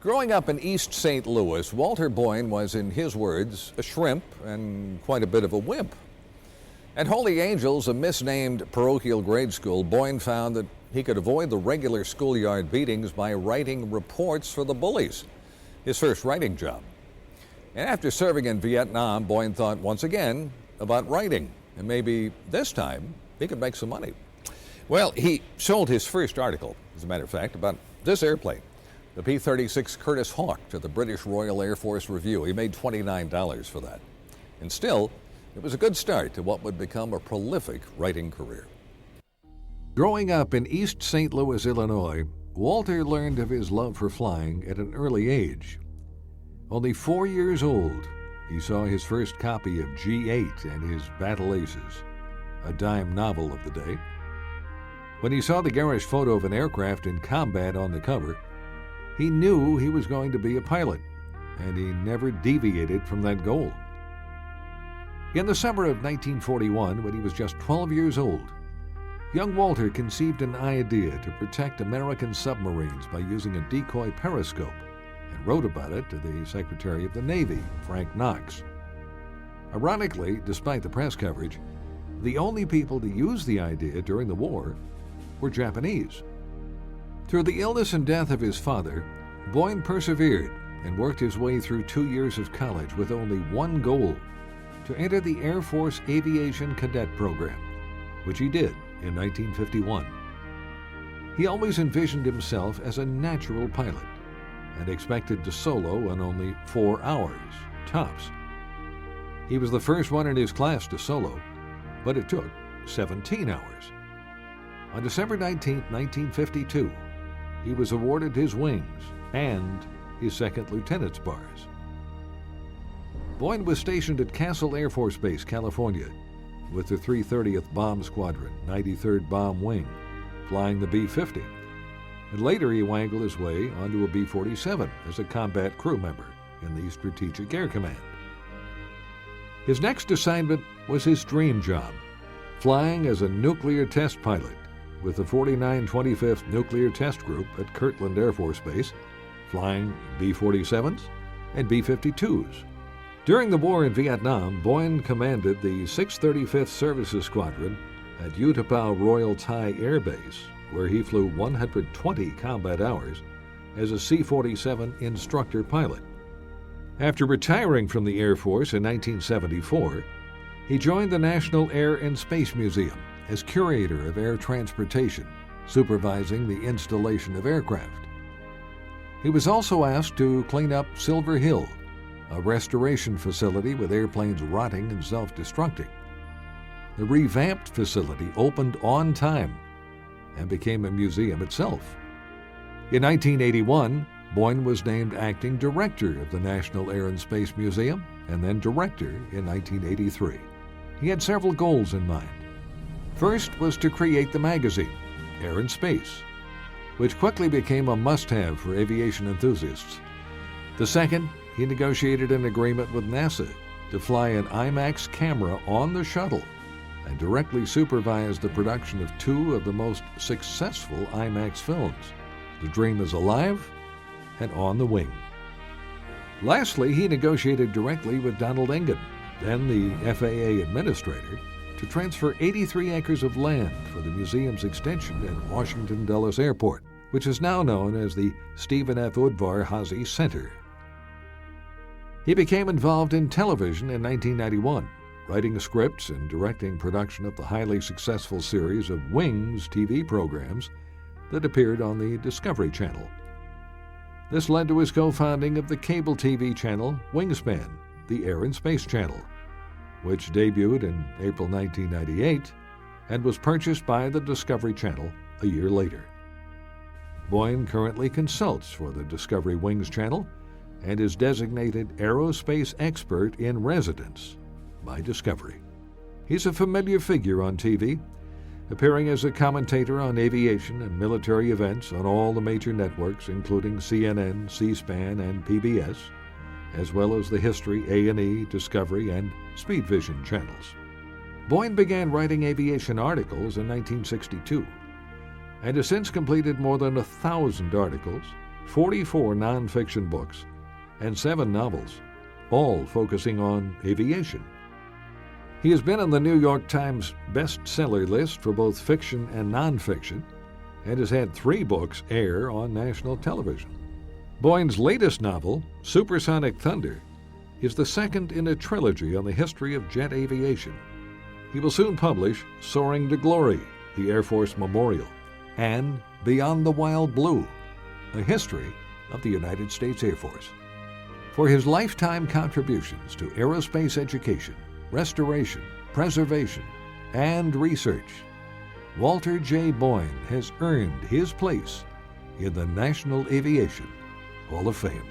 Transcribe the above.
Growing up in East St. Louis, Walter Boyne was, in his words, a shrimp and quite a bit of a wimp. At Holy Angels, a misnamed parochial grade school, Boyne found that he could avoid the regular schoolyard beatings by writing reports for the bullies, his first writing job. And after serving in Vietnam, Boyne thought once again about writing, and maybe this time he could make some money. Well, he sold his first article, as a matter of fact, about this airplane, the P-36 Curtiss Hawk, to the British Royal Air Force Review. He made $29 for that. And still, it was a good start to what would become a prolific writing career. Growing up in East St. Louis, Illinois, Walter learned of his love for flying at an early age. Only 4 years old, he saw his first copy of G-8 and his Battle Aces, a dime novel of the day. When he saw the garish photo of an aircraft in combat on the cover, he knew he was going to be a pilot, and he never deviated from that goal. In the summer of 1941, when he was just 12 years old, young Walter conceived an idea to protect American submarines by using a decoy periscope and wrote about it to the Secretary of the Navy, Frank Knox. Ironically, despite the press coverage, the only people to use the idea during the war were Japanese. Through the illness and death of his father, Boyne persevered and worked his way through 2 years of college with only one goal: to enter the Air Force Aviation Cadet Program, which he did in 1951. He always envisioned himself as a natural pilot and expected to solo in only 4 hours, tops. He was the first one in his class to solo, but it took 17 hours. On December 19, 1952, he was awarded his wings and his second lieutenant's bars. Boyne was stationed at Castle Air Force Base, California, with the 330th Bomb Squadron, 93rd Bomb Wing, flying the B-50. And later he wangled his way onto a B-47 as a combat crew member in the Strategic Air Command. His next assignment was his dream job, flying as a nuclear test pilot with the 4925th Nuclear Test Group at Kirtland Air Force Base, flying B-47s and B-52s. During the war in Vietnam, Boyne commanded the 635th Services Squadron at Utapao Royal Thai Air Base, where he flew 120 combat hours as a C-47 instructor pilot. After retiring from the Air Force in 1974, he joined the National Air and Space Museum as curator of air transportation, supervising the installation of aircraft. He was also asked to clean up Silver Hill, a restoration facility with airplanes rotting and self-destructing. The revamped facility opened on time and became a museum itself. In 1981, Boyne was named acting director of the National Air and Space Museum and then director in 1983. He had several goals in mind. First was to create the magazine, Air and Space, which quickly became a must-have for aviation enthusiasts. The second, he negotiated an agreement with NASA to fly an IMAX camera on the shuttle and directly supervise the production of 2 of the most successful IMAX films, The Dream is Alive and On the Wing. Lastly, he negotiated directly with Donald Engen, then the FAA administrator, to transfer 83 acres of land for the museum's extension at Washington Dulles Airport, which is now known as the Stephen F. Udvar Hazy Center. He became involved in television in 1991, writing scripts and directing production of the highly successful series of Wings TV programs that appeared on the Discovery Channel. This led to his co-founding of the cable TV channel Wingspan, the Air and Space Channel, which debuted in April 1998 and was purchased by the Discovery Channel a year later. Boyne currently consults for the Discovery Wings channel and is designated Aerospace Expert in Residence by Discovery. He's a familiar figure on TV, appearing as a commentator on aviation and military events on all the major networks, including CNN, C-SPAN, and PBS, as well as the History, A&E, Discovery, and Speed Vision channels. Boyne began writing aviation articles in 1962 and has since completed more than 1,000 articles 44 nonfiction books, and 7 novels, all focusing on aviation. He has been on the New York Times bestseller list for both fiction and nonfiction, and has had 3 books air on national television. Boyne's latest novel, Supersonic Thunder, is the second in a trilogy on the history of jet aviation. He will soon publish Soaring to Glory, the Air Force Memorial, and Beyond the Wild Blue, a history of the United States Air Force. For his lifetime contributions to aerospace education, restoration, preservation, and research, Walter J. Boyne has earned his place in the National Aviation Hall of Fame.